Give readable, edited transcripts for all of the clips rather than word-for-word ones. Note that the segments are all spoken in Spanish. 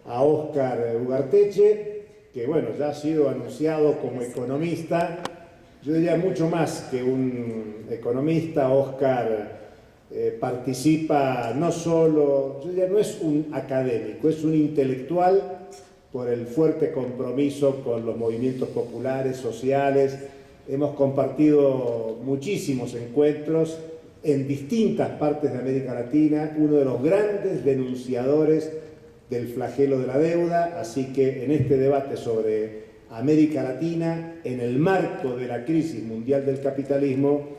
a Óscar Ugarteche, que bueno, ya ha sido anunciado como economista. Yo diría mucho más que un economista. Óscar participa no solo, yo diría, no es un académico, es un intelectual por el fuerte compromiso con los movimientos populares, sociales. Hemos compartido muchísimos encuentros en distintas partes de América Latina, uno de los grandes denunciadores del flagelo de la deuda, así que en este debate sobre América Latina, en el marco de la crisis mundial del capitalismo,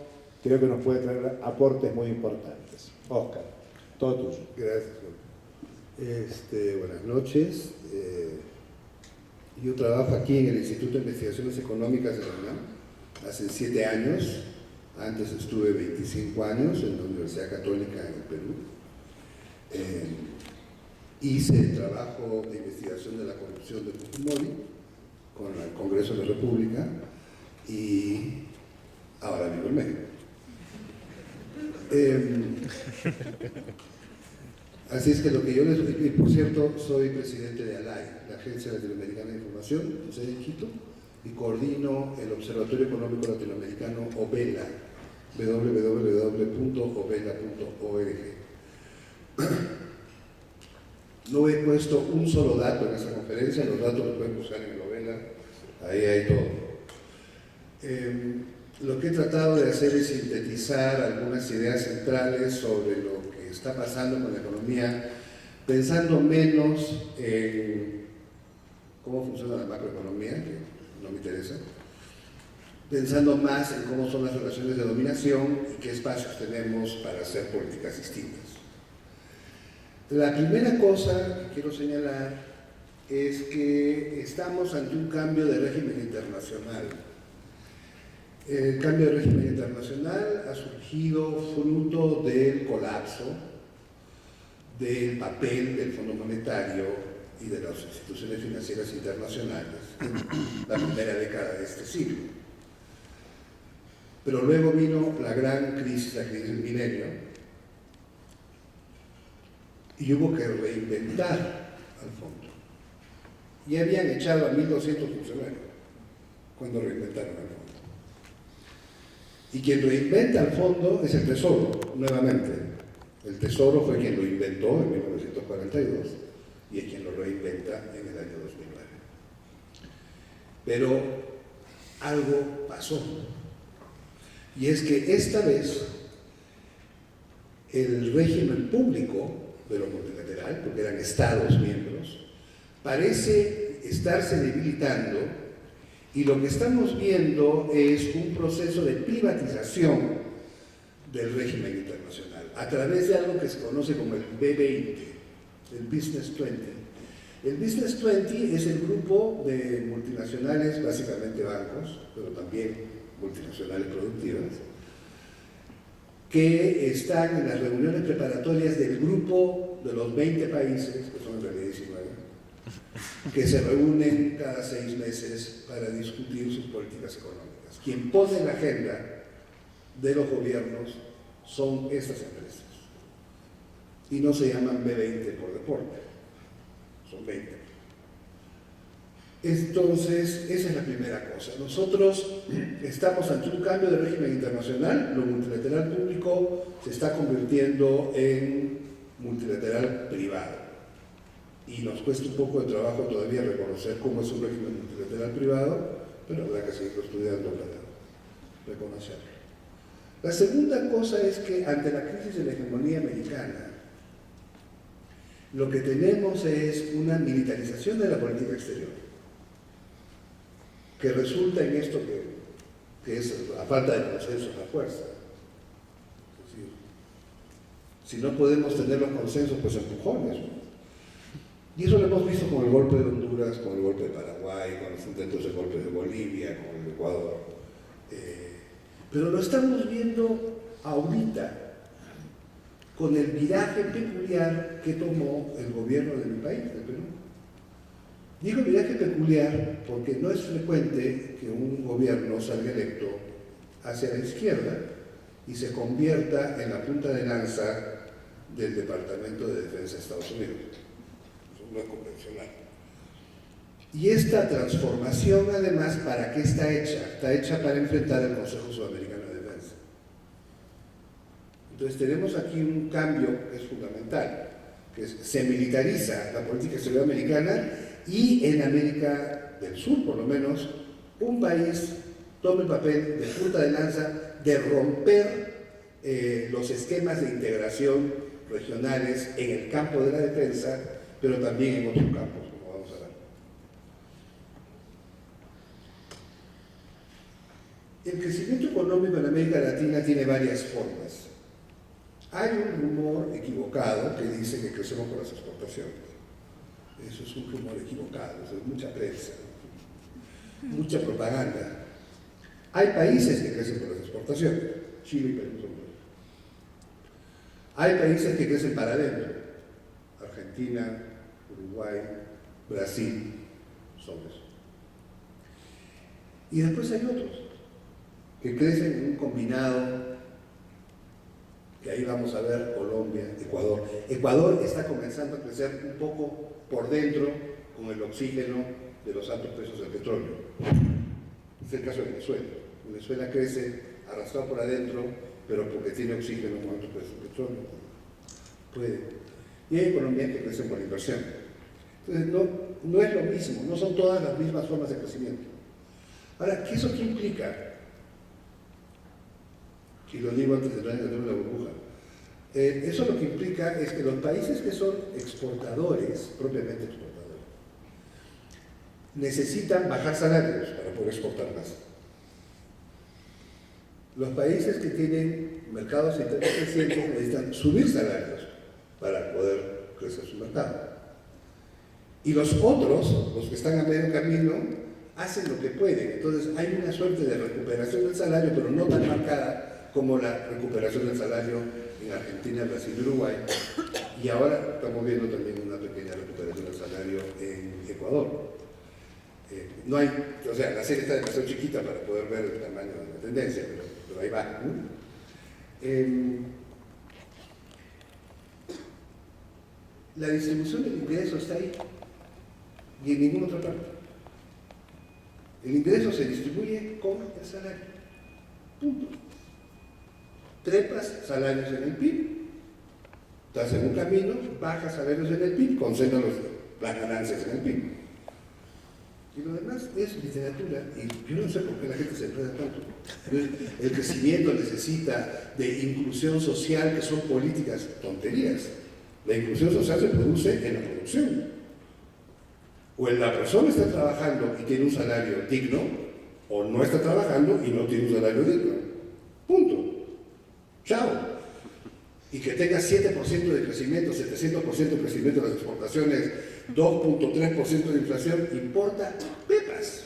creo que nos puede traer aportes muy importantes. Óscar, todo tuyo. Gracias. Buenas noches. Yo trabajo aquí en el Instituto de Investigaciones Económicas de la UNAM hace 7 años. Antes estuve 25 años en la Universidad Católica en el Perú. Hice el trabajo de investigación de la corrupción de Fujimori con el Congreso de la República y ahora vivo en México. Así es que lo que yo les digo, y por cierto, soy presidente de ALAI, la Agencia Latinoamericana de Información, con sede en Quito, y coordino el Observatorio Económico Latinoamericano OVELA, www.ovela.org. No he puesto un solo dato en esta conferencia, los datos los pueden buscar en el OVELA, ahí hay todo. Lo que he tratado de hacer es sintetizar algunas ideas centrales sobre lo que está pasando con la economía, pensando menos en cómo funciona la macroeconomía, que no me interesa, pensando más en cómo son las relaciones de dominación y qué espacios tenemos para hacer políticas distintas. La primera cosa que quiero señalar es que estamos ante un cambio de régimen internacional. El cambio de régimen internacional ha surgido fruto del colapso del papel del Fondo Monetario y de las instituciones financieras internacionales en la primera década de este siglo. Pero luego vino la gran crisis, la crisis del milenio, y hubo que reinventar al fondo. Y habían echado a 1.200 funcionarios cuando reinventaron al fondo. Y quien reinventa al fondo es el Tesoro, nuevamente. El Tesoro fue quien lo inventó en 1942 y es quien lo reinventa en el año 2009. Pero algo pasó. Y es que esta vez el régimen público de lo multilateral, porque eran Estados miembros, parece estarse debilitando, y lo que estamos viendo es un proceso de privatización del régimen internacional a través de algo que se conoce como el B20, el Business 20. El Business 20 es el grupo de multinacionales, básicamente bancos, pero también multinacionales productivas, que están en las reuniones preparatorias del grupo de los 20 países, que son en realidad 19, que se reúnen cada 6 meses para discutir sus políticas económicas. Quien pone la agenda de los gobiernos son estas empresas. Y no se llaman B20 por deporte, son 20. Entonces, esa es la primera cosa. Nosotros estamos ante un cambio de régimen internacional. Lo multilateral público se está convirtiendo en multilateral privado. Y nos cuesta un poco de trabajo todavía reconocer cómo es un régimen multilateral privado, pero habrá que seguirlo estudiando para reconocerlo. La segunda cosa es que ante la crisis de la hegemonía americana, lo que tenemos es una militarización de la política exterior, que resulta en esto que es la falta de consenso, la fuerza. Es decir, si no podemos tener los consensos, pues empujones, ¿no? Y eso lo hemos visto con el golpe de Honduras, con el golpe de Paraguay, con los intentos de golpe de Bolivia, con el Ecuador. Pero lo estamos viendo ahorita con el viraje peculiar que tomó el gobierno de mi país, del Perú. Digo viraje peculiar porque no es frecuente que un gobierno salga electo hacia la izquierda y se convierta en la punta de lanza del Departamento de Defensa de Estados Unidos. no es convencional. Y esta transformación, además, ¿para qué está hecha? Está hecha para enfrentar al Consejo Sudamericano de Defensa. Entonces tenemos aquí un cambio que es fundamental, que es, se militariza la política exterior americana y en América del Sur, por lo menos, un país toma el papel de punta de lanza de romper los esquemas de integración regionales en el campo de la defensa, pero también en otros campos, como vamos a ver. El crecimiento económico en América Latina tiene varias formas. Hay un rumor equivocado que dice que crecemos por las exportaciones. Eso es un rumor equivocado, eso es mucha prensa, mucha propaganda. Hay países que crecen por las exportaciones, Chile y Perú son buenos. Hay países que crecen para adentro, Argentina, Uruguay, Brasil, son esos. Y después hay otros que crecen en un combinado, que ahí vamos a ver Colombia, Ecuador. Ecuador está comenzando a crecer un poco por dentro con el oxígeno de los altos precios del petróleo. Es el caso de Venezuela. Venezuela crece arrastrado por adentro, pero porque tiene oxígeno con altos precios del petróleo. Puede. Y hay economías que crecen por inversión. Entonces, no es lo mismo, no son todas las mismas formas de crecimiento. Ahora, ¿eso qué implica? Y lo digo antes de entrar en la burbuja. Eso lo que implica es que los países que son exportadores, propiamente exportadores, necesitan bajar salarios para poder exportar más. Los países que tienen mercados internos crecientes necesitan subir salarios para poder crecer su mercado. Y los otros, los que están a medio camino, hacen lo que pueden. Entonces hay una suerte de recuperación del salario, pero no tan marcada como la recuperación del salario en Argentina, Brasil y Uruguay. Y ahora estamos viendo también una pequeña recuperación del salario en Ecuador. No hay, o sea, la serie está demasiado chiquita para poder ver el tamaño de la tendencia, pero ahí va. La distribución del ingreso está ahí y en ninguna otra parte. El ingreso se distribuye con el salario. Punto. Trepas salarios en el PIB, estás en un camino, bajas salarios en el PIB, concentras las ganancias en el PIB. Y lo demás es literatura, y yo no sé por qué la gente se enreda tanto. El crecimiento necesita de inclusión social, que son políticas tonterías. La inclusión social se produce en la producción. O la persona está trabajando y tiene un salario digno, o no está trabajando y no tiene un salario digno. Punto. Chao. Y que tenga 7% de crecimiento, 700% de crecimiento de las exportaciones, 2.3% de inflación, importa pepas.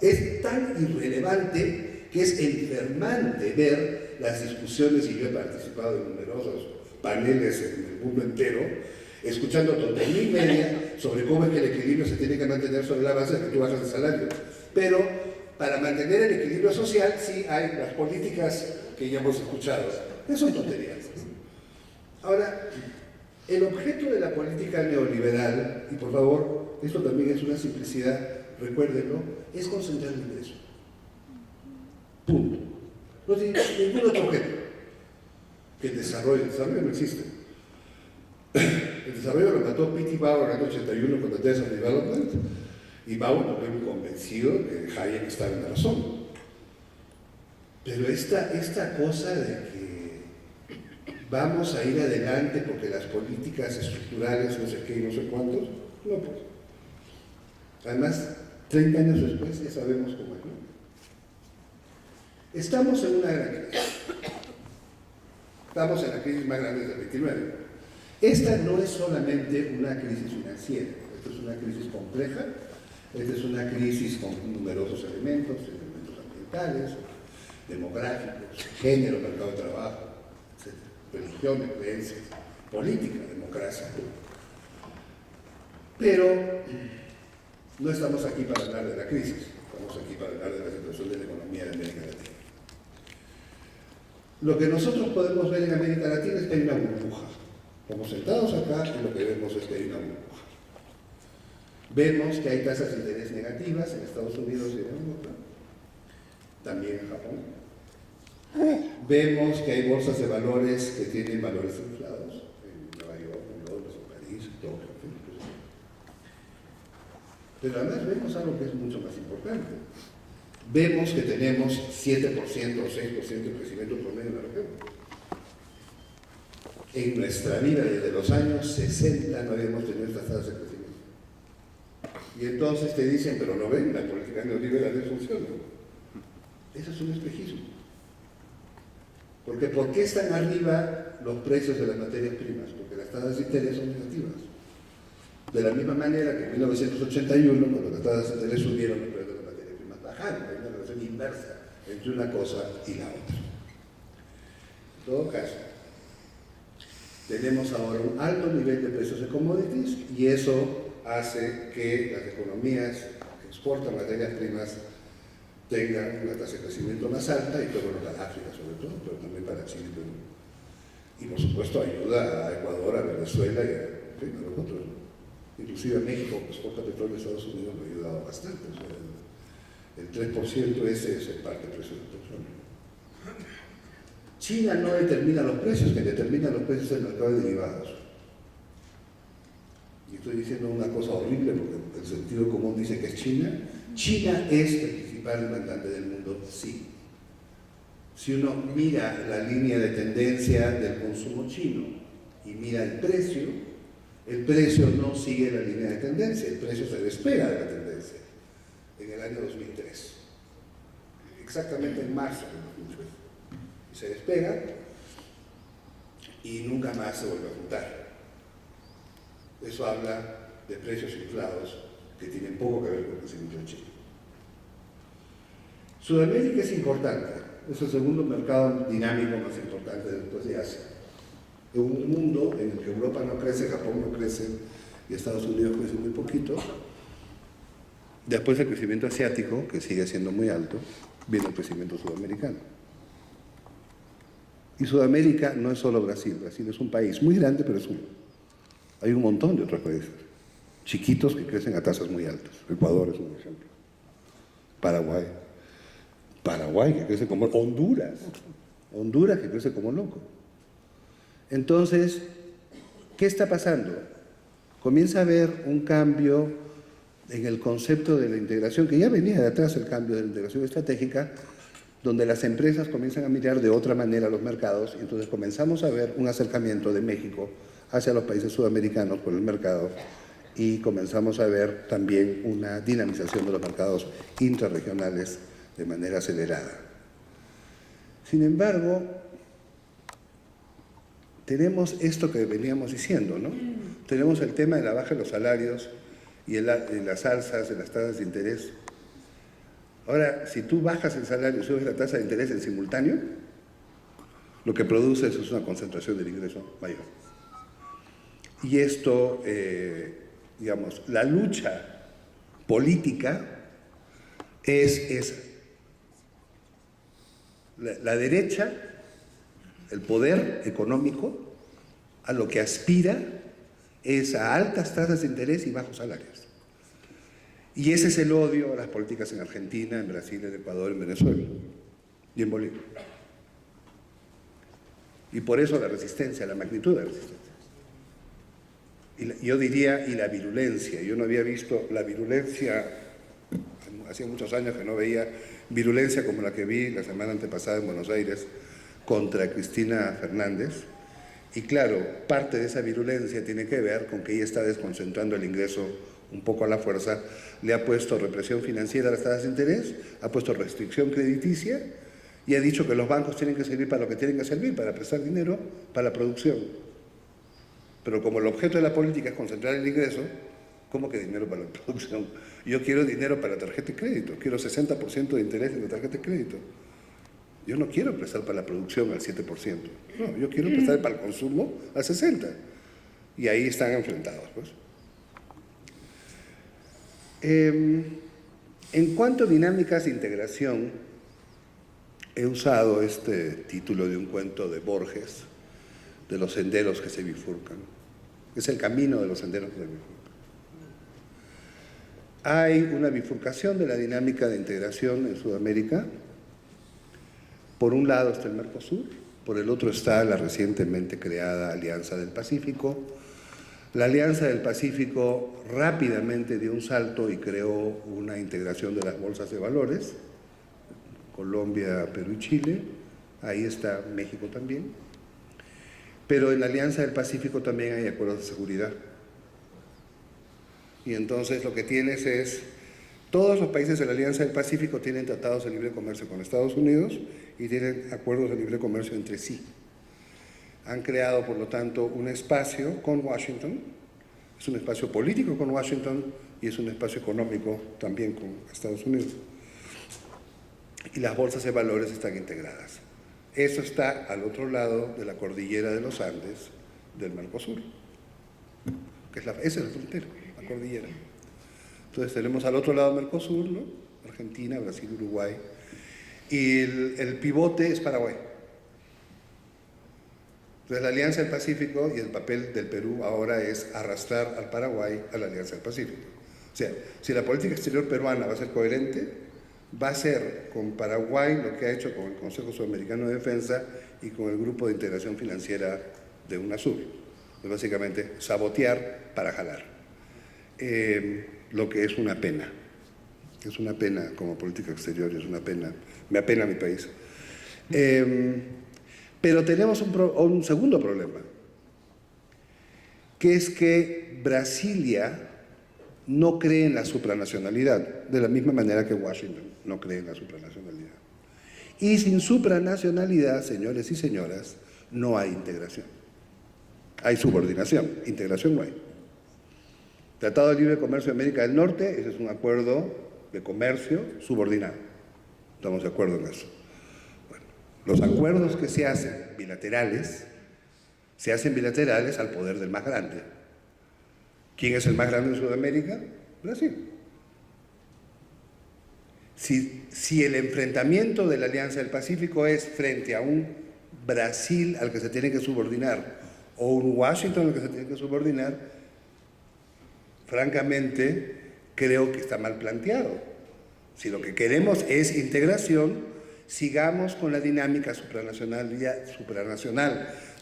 Es tan irrelevante que es enfermante ver las discusiones, y yo he participado en numerosos paneles en el mundo entero, escuchando tontería y media sobre cómo es que el equilibrio se tiene que mantener sobre la base de que tú bajas el salario. Pero para mantener el equilibrio social sí hay las políticas que ya hemos escuchado. Esas son tonterías. Ahora, el objeto de la política neoliberal, y por favor, esto también es una simplicidad, recuérdenlo, es concentrar el ingreso. Punto. No tiene ningún otro objeto. Que el desarrollo no existe. El desarrollo lo mató P.T. Bauer en el 81 con The Death of Development, y Bauer no fue convencido que Hayek estaba en la razón. Pero esta cosa de que vamos a ir adelante porque las políticas estructurales, no sé qué y no sé cuántos, no pues. Además, 30 años después ya sabemos cómo es, ¿no? Estamos en una gran crisis. Estamos en la crisis más grande desde el 29. Esta no es solamente una crisis financiera, esta es una crisis compleja, esta es una crisis con numerosos elementos ambientales, demográficos, género, mercado de trabajo, etc. Religión, creencias, política, democracia. Pero no estamos aquí para hablar de la crisis, estamos aquí para hablar de la situación de la economía de América Latina. Lo que nosotros podemos ver en América Latina es que hay una burbuja. Estamos sentados acá y lo que vemos es que hay una burbuja. Vemos que hay tasas de interés negativas en Estados Unidos y en Europa, también en Japón. Vemos que hay bolsas de valores que tienen valores inflados, en Nueva York, en Londres, en París, en Tokio, en fin. Pero además vemos algo que es mucho más importante. Vemos que tenemos 7% o 6% de crecimiento promedio en la región. En nuestra vida, desde los años 60, no habíamos tenido estas tasas de crecimiento. Y entonces te dicen, pero no ven, la política neoliberal funciona. Eso es un espejismo. Porque ¿por qué están arriba los precios de las materias primas? Porque las tasas de interés son negativas. De la misma manera que en 1981, cuando las tasas de interés subieron, los precios de las materias primas bajaron. Hay una relación inversa entre una cosa y la otra. En todo caso, tenemos ahora un alto nivel de precios de commodities y eso hace que las economías que exportan materias primas tengan una tasa de crecimiento más alta, y bueno, para África sobre todo, pero también para Chile. Y por supuesto ayuda a Ecuador, a Venezuela y a los otros. Inclusive a México, que exporta petróleo a Estados Unidos, lo ha ayudado bastante. O sea, el 3% ese es el parte de precios del petróleo. China no determina los precios, que determina los precios del mercado de derivados. Y estoy diciendo una cosa horrible porque el sentido común dice que es China. China es el principal demandante del mundo, sí. Si uno mira la línea de tendencia del consumo chino y mira el precio no sigue la línea de tendencia, el precio se despega de la tendencia en el año 2003, exactamente en marzo del 2003. Y se despega y nunca más se vuelve a juntar. Eso habla de precios inflados que tienen poco que ver con el crecimiento de Chile. Sudamérica es importante, es el segundo mercado dinámico más importante después de Asia. En un mundo en el que Europa no crece, Japón no crece y Estados Unidos crece muy poquito, después del crecimiento asiático, que sigue siendo muy alto, viene el crecimiento sudamericano. Y Sudamérica no es solo Brasil, Brasil es un país muy grande, pero es uno. Hay un montón de otros países, chiquitos que crecen a tasas muy altas. Ecuador es un ejemplo. Paraguay que crece como Honduras que crece como loco. Entonces, ¿qué está pasando? Comienza a haber un cambio en el concepto de la integración, que ya venía de atrás el cambio de la integración estratégica, donde las empresas comienzan a mirar de otra manera los mercados, y entonces comenzamos a ver un acercamiento de México hacia los países sudamericanos por el mercado, y comenzamos a ver también una dinamización de los mercados intrarregionales de manera acelerada. Sin embargo, tenemos esto que veníamos diciendo, ¿no? Tenemos el tema de la baja de los salarios y las alzas de las tasas de interés. Ahora, si tú bajas el salario y subes la tasa de interés en simultáneo, lo que produces es una concentración del ingreso mayor. Y esto, digamos, la lucha política es la derecha, el poder económico, a lo que aspira es a altas tasas de interés y bajos salarios. Y ese es el odio a las políticas en Argentina, en Brasil, en Ecuador, en Venezuela y en Bolivia. Y por eso la resistencia, la magnitud de la resistencia. Yo diría, y la virulencia. Yo no había visto la virulencia, hacía muchos años que no veía virulencia como la que vi la semana antepasada en Buenos Aires contra Cristina Fernández. Y claro, parte de esa virulencia tiene que ver con que ella está desconcentrando el ingreso un poco a la fuerza, le ha puesto represión financiera a las tasas de interés, ha puesto restricción crediticia y ha dicho que los bancos tienen que servir para lo que tienen que servir, para prestar dinero para la producción. Pero como el objeto de la política es concentrar el ingreso, ¿cómo que dinero para la producción? Yo quiero dinero para la tarjeta de crédito, quiero 60% de interés en la tarjeta de crédito. Yo no quiero prestar para la producción al 7%, no, yo quiero prestar para el consumo al 60%. Y ahí están enfrentados, pues. En cuanto a dinámicas de integración, he usado este título de un cuento de Borges de los senderos que se bifurcan. Es el camino de los senderos que se bifurcan. Hay una bifurcación de la dinámica de integración en Sudamérica. Por un lado está el Mercosur, por el otro está la recientemente creada Alianza del Pacífico. La Alianza del Pacífico rápidamente dio un salto y creó una integración de las bolsas de valores, Colombia, Perú y Chile, ahí está México también, pero en la Alianza del Pacífico también hay acuerdos de seguridad. Y entonces lo que tienes es, todos los países de la Alianza del Pacífico tienen tratados de libre comercio con Estados Unidos y tienen acuerdos de libre comercio entre sí. Han creado, por lo tanto, un espacio con Washington, es un espacio político con Washington y es un espacio económico también con Estados Unidos. Y las bolsas de valores están integradas. Eso está al otro lado de la cordillera de los Andes del Mercosur, que esa es la frontera, la cordillera. Entonces tenemos al otro lado del Mercosur, ¿no? Argentina, Brasil, Uruguay, y el pivote es Paraguay. Entonces la Alianza del Pacífico y el papel del Perú ahora es arrastrar al Paraguay a la Alianza del Pacífico. O sea, si la política exterior peruana va a ser coherente, va a ser con Paraguay lo que ha hecho con el Consejo Sudamericano de Defensa y con el Grupo de Integración Financiera de UNASUR. Pues básicamente sabotear para jalar. Lo que es una pena. Es una pena como política exterior, es una pena. Me apena mi país. Pero tenemos un segundo problema, que es que Brasilia no cree en la supranacionalidad, de la misma manera que Washington no cree en la supranacionalidad. Y sin supranacionalidad, señores y señoras, no hay integración. Hay subordinación, integración no hay. Tratado de Libre Comercio de América del Norte, ese es un acuerdo de comercio subordinado. Estamos de acuerdo en eso. Bueno, los acuerdos que se hacen bilaterales al poder del más grande. ¿Quién es el más grande en Sudamérica? Brasil. Si el enfrentamiento de la Alianza del Pacífico es frente a un Brasil al que se tiene que subordinar o un Washington al que se tiene que subordinar, francamente creo que está mal planteado. Si lo que queremos es integración, sigamos con la dinámica supranacional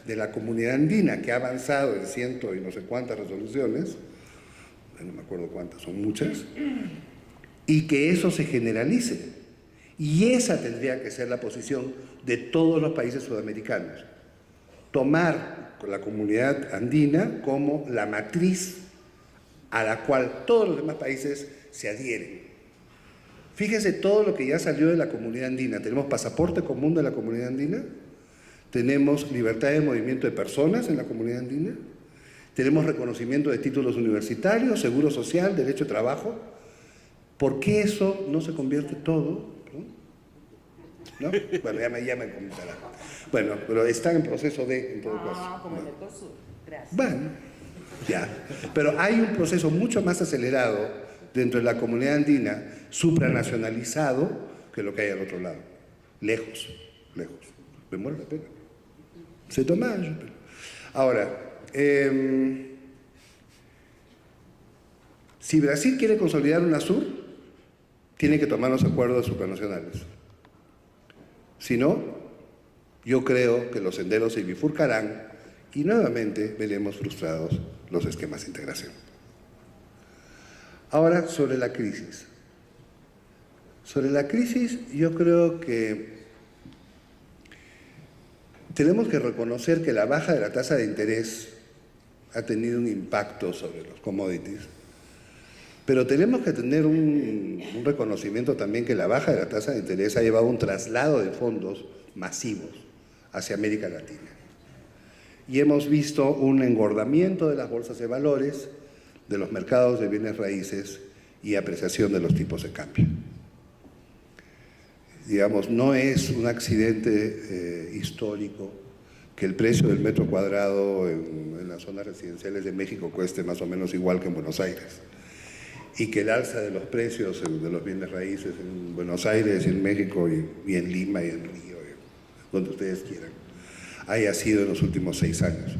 de la comunidad andina, que ha avanzado en ciento y no sé cuántas resoluciones, no me acuerdo cuántas, son muchas, y que eso se generalice. Y esa tendría que ser la posición de todos los países sudamericanos. Tomar la comunidad andina como la matriz a la cual todos los demás países se adhieren. Fíjese todo lo que ya salió de la comunidad andina. Tenemos pasaporte común de la comunidad andina, tenemos libertad de movimiento de personas en la comunidad andina, tenemos reconocimiento de títulos universitarios, seguro social, derecho de trabajo. ¿Por qué eso no se convierte todo? ¿No? Bueno, ya me comentarán. Bueno, pero están en proceso de, en todo caso. Como el Mercosur. Gracias. Bueno, ya. Pero hay un proceso mucho más acelerado dentro de la comunidad andina, supranacionalizado, que lo que hay al otro lado. Lejos, lejos. Me muero la pena. Se toma. Ahora, si Brasil quiere consolidar UNASUR, tiene que tomar los acuerdos supranacionales. Si no, yo creo que los senderos se bifurcarán y nuevamente veremos frustrados los esquemas de integración. Ahora, sobre la crisis. Sobre la crisis, yo creo que tenemos que reconocer que la baja de la tasa de interés ha tenido un impacto sobre los commodities, pero tenemos que tener un reconocimiento también que la baja de la tasa de interés ha llevado a un traslado de fondos masivos hacia América Latina. Y hemos visto un engordamiento de las bolsas de valores, de los mercados de bienes raíces y apreciación de los tipos de cambio. Digamos, no es un accidente histórico que el precio del metro cuadrado en las zonas residenciales de México cueste más o menos igual que en Buenos Aires, y que el alza de los precios de los bienes raíces en Buenos Aires y en México y en Lima y en Río, donde ustedes quieran, haya sido en los últimos 6 años.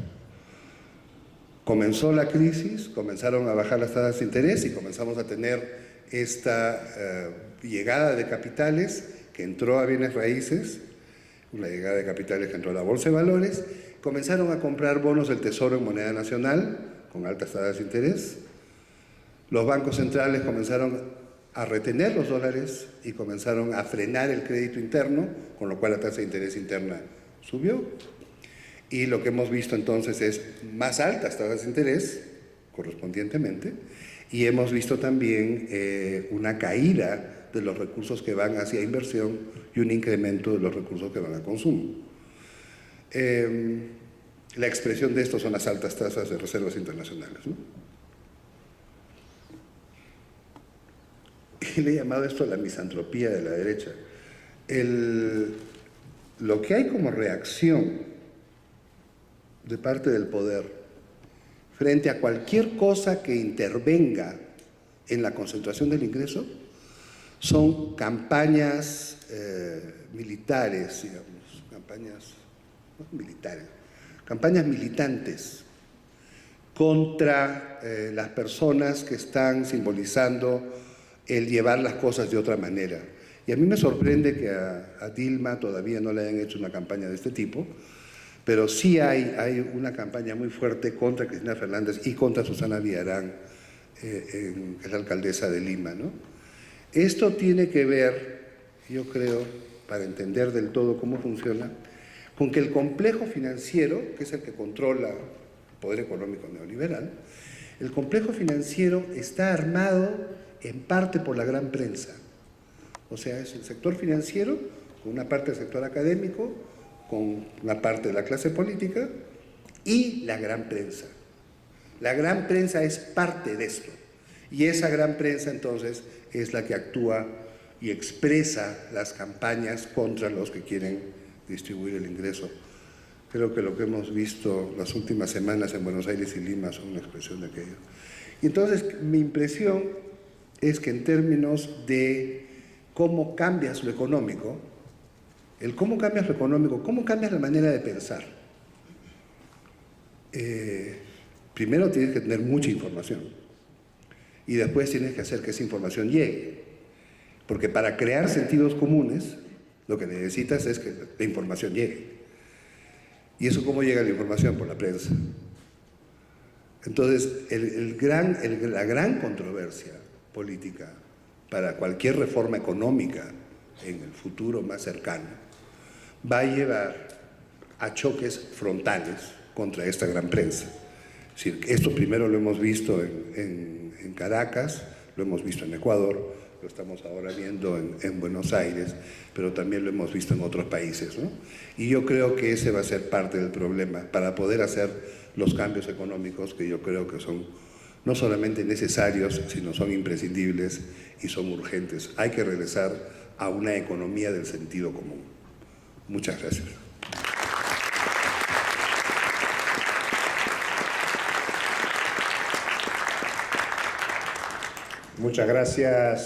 Comenzó la crisis, comenzaron a bajar las tasas de interés y comenzamos a tener esta llegada de capitales que entró a bienes raíces, una llegada de capitales que entró a la bolsa de valores, comenzaron a comprar bonos del Tesoro en moneda nacional con altas tasas de interés. Los bancos centrales comenzaron a retener los dólares y comenzaron a frenar el crédito interno, con lo cual la tasa de interés interna subió. Y lo que hemos visto entonces es más altas tasas de interés, correspondientemente, y hemos visto también una caída de los recursos que van hacia inversión y un incremento de los recursos que van a consumo. La expresión de esto son las altas tasas de reservas internacionales, ¿no? Y le he llamado esto la misantropía de la derecha. Lo que hay como reacción de parte del poder frente a cualquier cosa que intervenga en la concentración del ingreso son campañas militares, digamos, campañas militantes contra las personas que están simbolizando el llevar las cosas de otra manera. Y a mí me sorprende que a Dilma todavía no le hayan hecho una campaña de este tipo, pero sí hay una campaña muy fuerte contra Cristina Fernández y contra Susana Villarán, que es la alcaldesa de Lima, ¿no? Esto tiene que ver, yo creo, para entender del todo cómo funciona, con que el complejo financiero, que es el que controla el poder económico neoliberal, el complejo financiero está armado en parte por la gran prensa. O sea, es el sector financiero, con una parte del sector académico, con una parte de la clase política y la gran prensa. La gran prensa es parte de esto. Y esa gran prensa, entonces, es la que actúa y expresa las campañas contra los que quieren distribuir el ingreso. Creo que lo que hemos visto las últimas semanas en Buenos Aires y Lima son una expresión de aquello. Y entonces, mi impresión es que en términos de cómo cambias lo económico, cómo cambias lo económico, cómo cambias la manera de pensar. Primero tienes que tener mucha información y después tienes que hacer que esa información llegue. Porque para crear sentidos comunes, lo que necesitas es que la información llegue. ¿Y eso cómo llega la información? Por la prensa. Entonces, la gran controversia política para cualquier reforma económica en el futuro más cercano va a llevar a choques frontales contra esta gran prensa. Es decir, esto primero lo hemos visto en Caracas, lo hemos visto en Ecuador, lo estamos ahora viendo en Buenos Aires, pero también lo hemos visto en otros países, ¿no? Y yo creo que ese va a ser parte del problema para poder hacer los cambios económicos que yo creo que son no solamente necesarios, sino son imprescindibles y son urgentes. Hay que regresar a una economía del sentido común. Muchas gracias. Muchas gracias.